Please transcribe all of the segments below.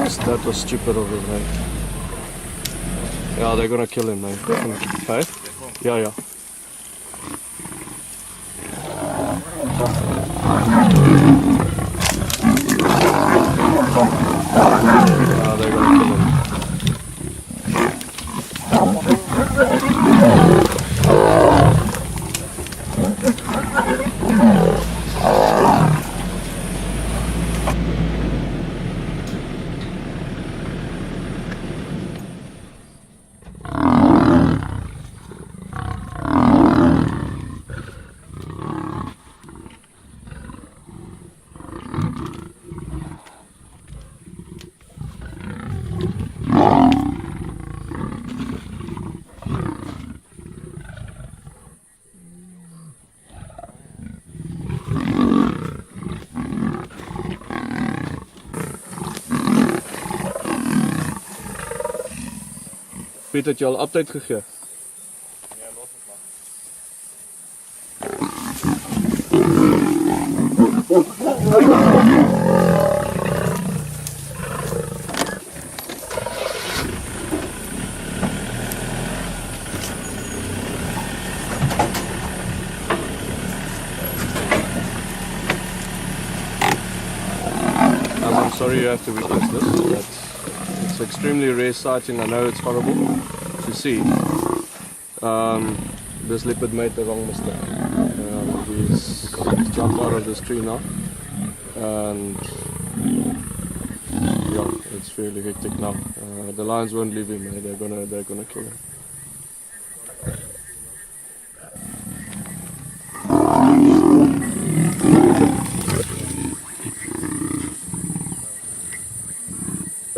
That was stupid of him, mate. Yeah, they're gonna kill him, mate. Hey? Yeah, yeah. Yeah, they're gonna kill him. Piet, het je al update gegee? Ja, los het maar. I'm sorry you have to witness this. It's extremely rare sighting. I know it's horrible to see. This leopard made the wrong mistake. He's jumped out of this tree now, and yeah, it's really hectic now. The lions won't leave him. They're gonna kill him.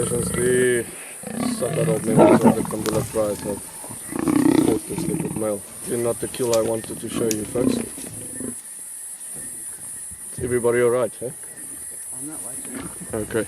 Since the sucker old members of the Kambula Pride have fought this leopard male. You're not the kill I wanted to show you, folks. Is everybody alright, eh? I'm not watching. Okay.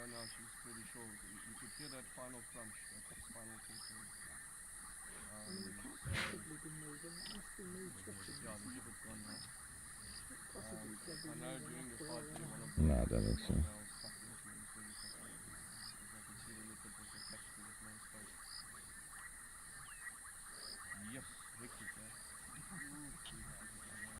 Now she's pretty sure. You could hear that final crunch, that final tinkling. Yeah, the leopard's gone now. I know during the fight, one of them. No, I don't think so.